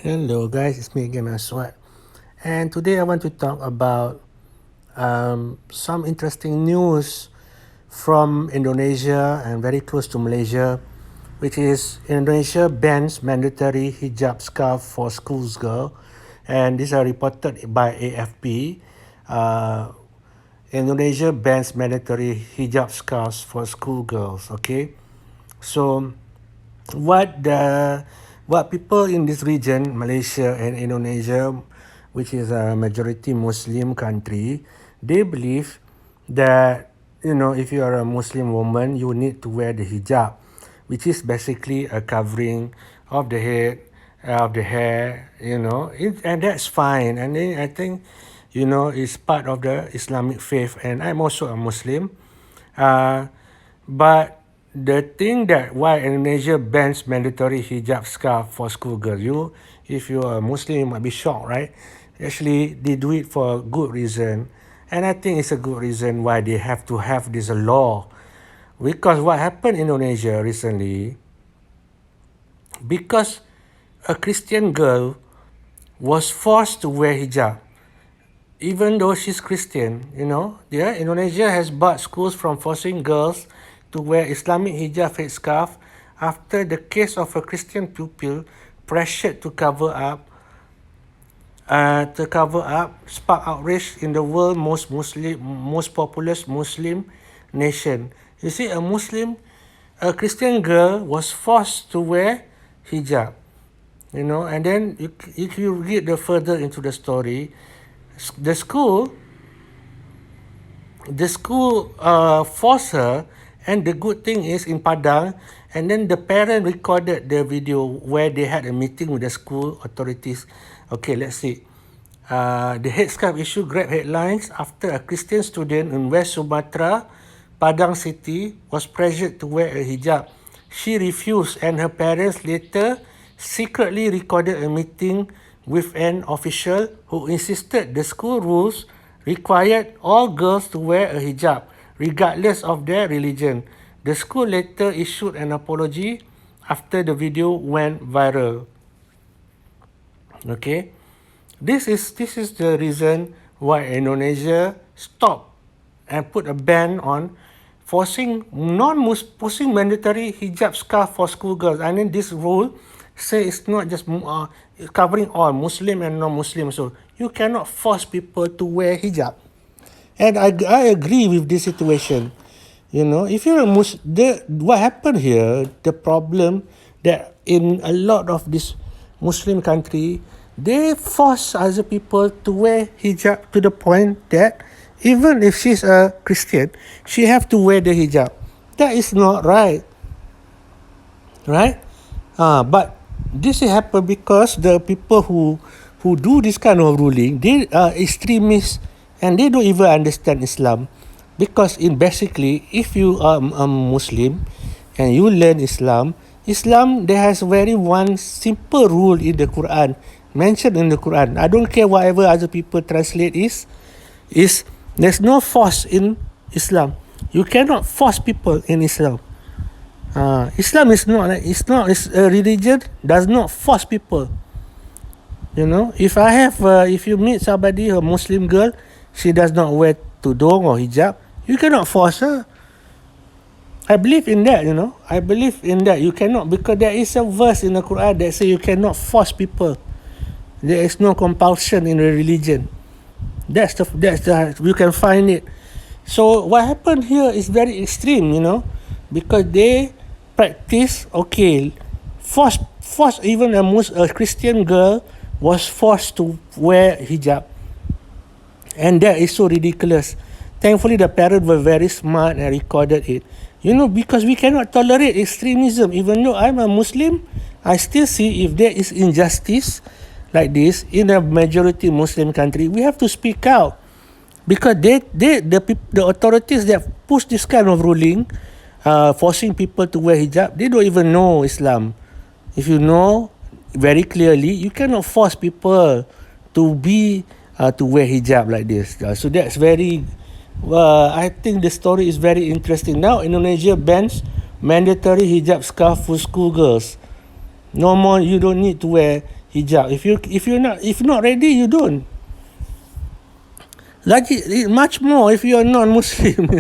Hello guys, it's me again, Aswat. And today I want to talk about some interesting news from Indonesia and very close to Malaysia, which is Indonesia bans mandatory hijab scarf for schools girl. And these are reported by AFP. Uh, Indonesia bans mandatory hijab scarves for schoolgirls. Okay, so what the what people in this region, Malaysia and Indonesia, which is a majority Muslim country, they believe that if you are a Muslim woman, you need to wear the hijab, which is basically a covering of the head, of the hair, and that's fine. And then I think, it's part of the Islamic faith, and I'm also a Muslim. Uh, but the thing that why Indonesia bans mandatory hijab scarf for schoolgirls, if you're a Muslim, you might be shocked, right? Actually, they do it for a good reason. And I think it's a good reason why they have to have this law. Because what happened in Indonesia recently, because a Christian girl was forced to wear hijab, even though she's Christian, Indonesia has barred schools from forcing girls to wear Islamic hijab headscarf after the case of a Christian pupil pressured to cover up sparked outrage in the world's most populous Muslim nation. You see, a Christian girl was forced to wear hijab, and then if you read further into the story, the school forced her, and the good thing is in Padang, and then the parent recorded the video where they had a meeting with the school authorities. Okay, let's see. The headscarf issue grabbed headlines after a Christian student in West Sumatra, Padang City, was pressured to wear a hijab. She refused, and her parents later secretly recorded a meeting with an official who insisted the school rules required all girls to wear a hijab, regardless of their religion. The school later issued an apology after the video went viral. Okay, this is the reason why Indonesia stopped and put a ban on forcing mandatory hijab scarf for schoolgirls. And then this rule say it's not just covering all Muslim and non-Muslim. So you cannot force people to wear hijab. And I agree with this situation. If you're a what happened here, the problem that in a lot of this Muslim country, they force other people to wear hijab to the point that even if she's a Christian, she have to wear the hijab. That is not right. Right? But this happen because the people who do this kind of ruling, they are extremists and they don't even understand Islam. Because basically, if you are a Muslim and you learn Islam, there has very one simple rule in the Quran, mentioned in the Quran. I don't care whatever other people translate is there's no force in Islam. You cannot force people in Islam. Islam is not it's a religion does not force people. If you meet somebody, a Muslim girl, she does not wear tudung or hijab, you cannot force her. I believe in that. I believe in that. You cannot, because there is a verse in the Quran that says you cannot force people. There is no compulsion in the religion. That's the you can find it. So what happened here is very extreme, because they practice force even a Christian girl was forced to wear hijab, and that is so ridiculous. Thankfully, the parents were very smart and recorded it. Because we cannot tolerate extremism. Even though I'm a Muslim, I still see if there is injustice like this in a majority Muslim country, we have to speak out. Because the authorities that push this kind of ruling, forcing people to wear hijab, they don't even know Islam. If you know very clearly, you cannot force people to wear hijab like this. So that's very. I think the story is very interesting. Now Indonesia bans mandatory hijab scarf for schoolgirls. No more. You don't need to wear hijab. If you're not ready, you don't. Lagi much more if you are non-Muslim,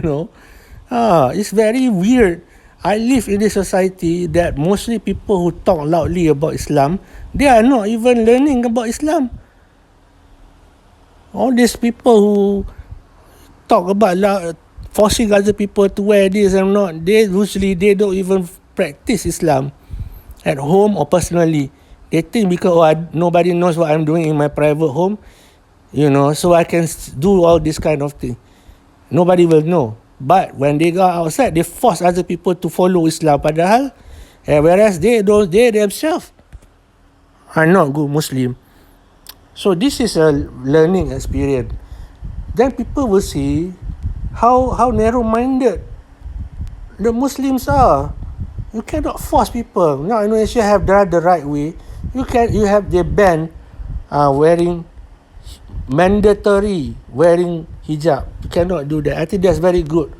it's very weird. I live in a society that mostly people who talk loudly about Islam, they are not even learning about Islam. All these people who talk about forcing other people to wear this and not, they don't even practice Islam at home or personally. They think because nobody knows what I'm doing in my private home, so I can do all this kind of thing. Nobody will know. But when they go outside, they force other people to follow Islam. Padahal, whereas they themselves are not good Muslim. So this is a learning experience. Then people will see how narrow-minded the Muslims are. You cannot force people. Now Indonesia have done the right way. They ban wearing mandatory wearing hijab. You cannot do that. I think that's very good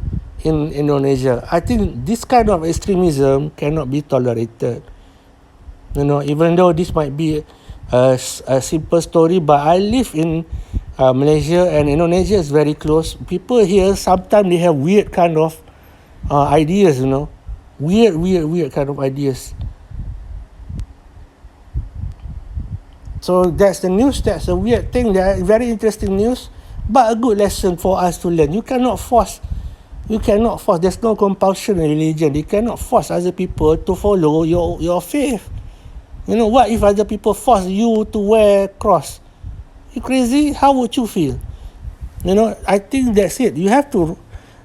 in Indonesia. I think this kind of extremism cannot be tolerated. Even though this might be a simple story, but I live in Malaysia and Indonesia is very close. People here sometimes they have weird kind of ideas, weird kind of ideas. So that's the news. That's a weird thing. That very interesting news, but a good lesson for us to learn. You cannot force. There's no compulsion in religion. You cannot force other people to follow your faith. What if other people force you to wear cross? You crazy? How would you feel? I think that's it. You have to.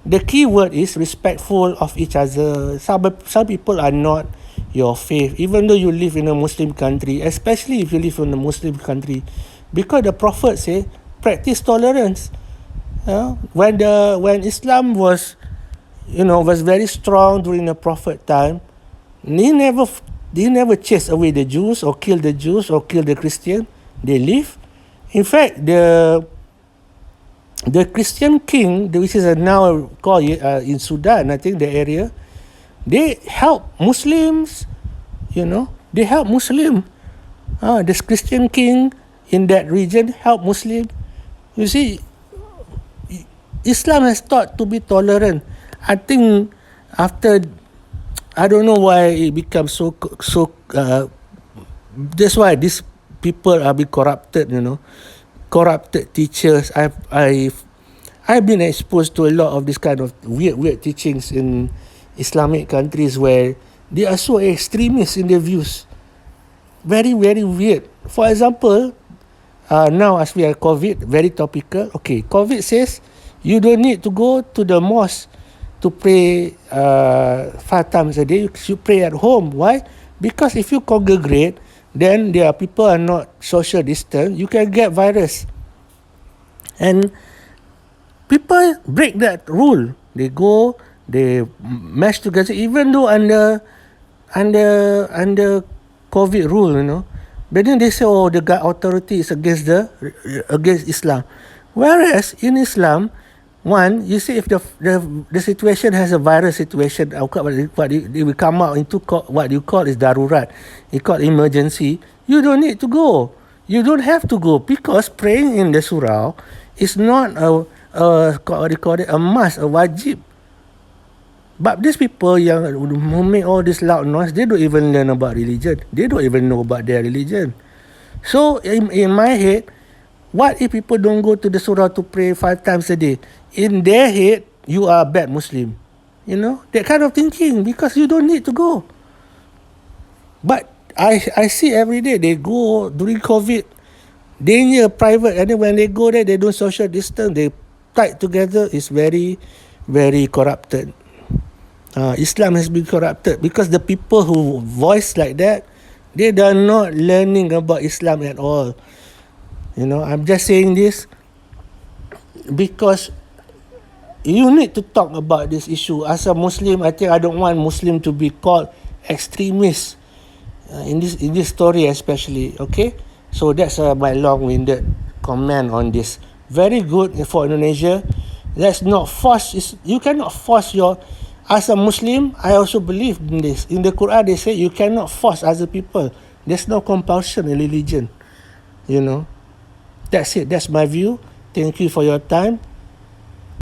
The key word is respectful of each other. Some people are not your faith, even though you live in a Muslim country, especially if you live in a Muslim country, because the Prophet say practice tolerance. When Islam was very strong during the Prophet time, he never chased away the Jews or killed the Jews or killed the Christian. They live. In fact, the Christian king, which is now called in Sudan, I think the area, they help Muslims, they help Muslim. This Christian king in that region help Muslim. You see, Islam has taught to be tolerant. I think after, I don't know why it becomes so. That's why these people are being corrupted. Corrupted teachers. I've been exposed to a lot of this kind of weird teachings in Islamic countries where they are so extremist in their views. Very, very weird. For example, now as we are COVID, very topical. Okay, COVID says you don't need to go to the mosque to pray 5 times a day. You should pray at home. Why? Because if you congregate, then there are people are not social distance. You can get virus. And people break that rule. They go, they mash together, even though under COVID rule, But then they say, the authority is against Islam. Whereas in Islam, one, you see if the situation has a virus situation, what it will come out into what you call is darurat. You call emergency. You don't need to go. You don't have to go because praying in the surau is not a must, a wajib. But these people who make all this loud noise, they don't even learn about religion. They don't even know about their religion. So in my head, what if people don't go to the surah to pray 5 times a day? In their head, you are a bad Muslim. That kind of thinking, because you don't need to go. But I see every day, they go during COVID, they near private, and then when they go there, they don't social distance, they tied together. It's very, very corrupted. Islam has been corrupted because the people who voice like that, they are not learning about Islam at all. I'm just saying this because you need to talk about this issue. As a Muslim, I think I don't want Muslim to be called extremists in this story especially. Okay, so that's my long-winded comment on this. Very good for Indonesia. Let's not force. You cannot force as a Muslim, I also believe in this. In the Quran, they say you cannot force other people. There's no compulsion in religion. You know. That's it. That's my view. Thank you for your time.